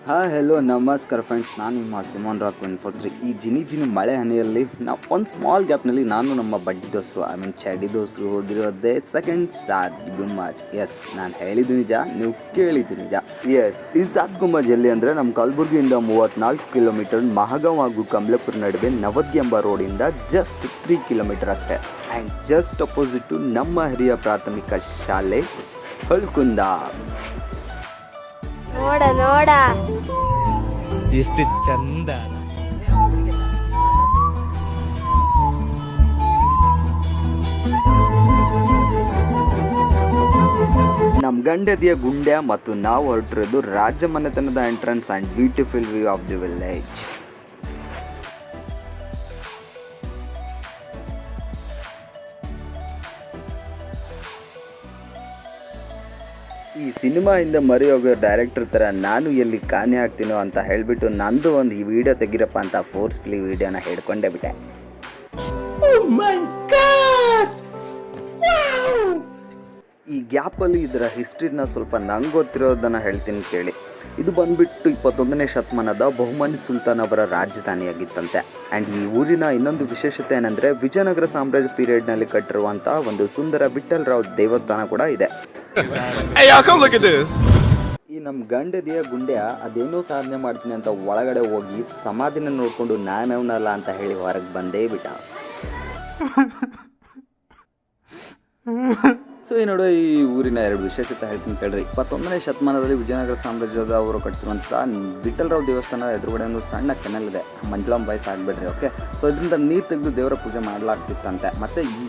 Hello ನಮಸ್ಕಾರ friends, ನಾನು ನಿಮ್ಮ ಸಿಮೋನ್ ರಾಕ್ 143. ಈ ಜಿನಿ ಮಳೆ ಹನಿಯಲ್ಲಿ ನಾವು ಒಂದು ಸ್ಮಾಲ್ ಗ್ಯಾಪ್ನಲ್ಲಿ ನಾನು ನಮ್ಮ ಬಡ್ಡಿ ದೋಸ್ತರು ಚಡ್ಡಿ ದೋಸ್ತರು ಹೋಗಿರೋದೇ ಸೆಕೆಂಡ್ ಸಾದ್ ಗುಂಬಾಜ್. ಎಸ್, ನಾನು ಹೇಳಿದ್ದು ನಿಜ, ನೀವು ಕೇಳಿದ್ದು ನಿಜ. ಎಸ್, ಈ ಸಾದ್ ಗುಂಬಾಜ್ ಎಲ್ಲಿ ಅಂದರೆ ನಮ್ಮ ಕಲಬುರಗಿಯಿಂದ 34 ಕಿಲೋಮೀಟರ್, ಮಹಗಾಂವ್ ಹಾಗೂ ಕಮಲಾಪುರ ನಡುವೆ ನವದ್ಗಿ ಎಂಬ ರೋಡಿಂದ ಜಸ್ಟ್ 3 ಕಿಲೋಮೀಟರ್ ಅಷ್ಟೇ. ಆ್ಯಂಡ್ ಜಸ್ಟ್ ಅಪೋಸಿಟು ನಮ್ಮ ಹಿರಿಯ ಪ್ರಾಥಮಿಕ ಶಾಲೆ ಹೊಳ್ಕುಂದ. ನೋಡ ಎಷ್ಟು ಚಂದ. ನಮ್ಮ ಗಂಡದಿಯ ಗುಂಡ್ಯ ಮತ್ತು ನಾವು ಹೊರಟಿರೋದು ರಾಜ ಮನೆತನದ entrance and beautiful view of the village. ಈ ಸಿನಿಮಾಯಿಂದ ಮರೆಯೋಗೋ ಡೈರೆಕ್ಟರ್ ಥರ ನಾನು ಎಲ್ಲಿ ಕಾಣೆ ಆಗ್ತೀನೋ ಅಂತ ಹೇಳಿಬಿಟ್ಟು ನಂದು ಒಂದು ಈ ವಿಡಿಯೋ ತೆಗಿರಪ್ಪ ಅಂತ ಫೋರ್ಸ್ಫುಲಿ ವಿಡಿಯೋನ ಹಿಡ್ಕೊಂಡೇ ಬಿಟ್ಟೆ. ಈ ಗ್ಯಾಪಲ್ಲಿ ಇದರ ಹಿಸ್ಟ್ರಿನ ಸ್ವಲ್ಪ ನಂಗೆ ಗೊತ್ತಿರೋದನ್ನು ಹೇಳ್ತೀನಿ ಕೇಳಿ. ಇದು ಬಂದ್ಬಿಟ್ಟು 21ನೇ ಶತಮಾನದ ಬಹುಮನಿ ಸುಲ್ತಾನ್ ಅವರ ರಾಜಧಾನಿಯಾಗಿತ್ತಂತೆ. ಆ್ಯಂಡ್ ಈ ಊರಿನ ಇನ್ನೊಂದು ವಿಶೇಷತೆ ಏನಂದರೆ ವಿಜಯನಗರ ಸಾಮ್ರಾಜ್ಯ ಪೀರಿಯಡ್ನಲ್ಲಿ ಕಟ್ಟಿರುವಂಥ ಒಂದು ಸುಂದರ ವಿಠಲ್ ರಾವ್ ದೇವಸ್ಥಾನ ಕೂಡ ಇದೆ. ಈ ನಮ್ಮ ಗಂಡದಿಯ ಗುಂಡ್ಯ ಅದೇನೋ ಸಾಧನೆ ಮಾಡ್ತೀನಿ ಅಂತ ಒಳಗಡೆ ಹೋಗಿ ಸಮಾಧಿನ ನೋಡಿಕೊಂಡು ನಾನವನಲ್ಲ ಅಂತ ಹೇಳಿ ಹೊರಗೆ ಬಂದೇ ಬಿಟ್ಟ. ಸೊ ಈ ನೋಡೋ ಈ ಊರಿನ 2 ವಿಶೇಷತೆ ಹೇಳ್ತೀನಿ ಕೇಳ್ರಿ. 21ನೇ ಶತಮಾನದಲ್ಲಿ ವಿಜಯನಗರ ಸಾಮ್ರಾಜ್ಯದ ಅವರು ಕಟ್ಟಿಸಿರುವಂಥ ವಿಠಲ್ ರಾವ್ ದೇವಸ್ಥಾನದ ಎದುರುಗಡೆ ಒಂದು ಸಣ್ಣ ಕೆನಲ್ ಇದೆ. ಮಂಜುಳಾಂಬಾಯಿ ಸಾಗಬೇಡ್ರಿ, ಓಕೆ. ಸೊ ಇದರಿಂದ ನೀರು ತೆಗೆದು ದೇವರ ಪೂಜೆ ಮಾಡಲಾಗ್ತಿತ್ತಂತೆ. ಮತ್ತು ಈ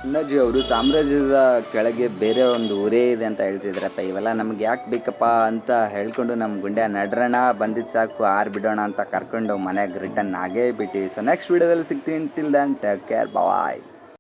ಅಣ್ಣಾಜಿ ಅವರು ಸಾಮ್ರಾಜ್ಯದ ಕೆಳಗೆ ಬೇರೆ ಒಂದು ಊರೇ ಇದೆ ಅಂತ ಹೇಳ್ತಿದ್ರಪ್ಪ. ಇವೆಲ್ಲ ನಮ್ಗೆ ಯಾಕೆ ಬೇಕಪ್ಪ ಅಂತ ಹೇಳ್ಕೊಂಡು ನಮ್ಮ ಗುಂಡ್ಯ ನಡ್ರಣ ಬಂದಿದ್ದು ಸಾಕು, ಬಿಡೋಣ ಅಂತ ಕರ್ಕೊಂಡು ಮನೆಗೆ ರಿಟರ್ನ್ ಆಗೇ ಬಿಟ್ಟು. ಸೊ ನೆಕ್ಸ್ಟ್ ವೀಡಿಯೋದಲ್ಲಿ ಸಿಗ್ತೀನಿ. ಟಿಲ್ ದೆನ್ ಟೇಕ್ ಕೇರ್, ಬಾಯ್.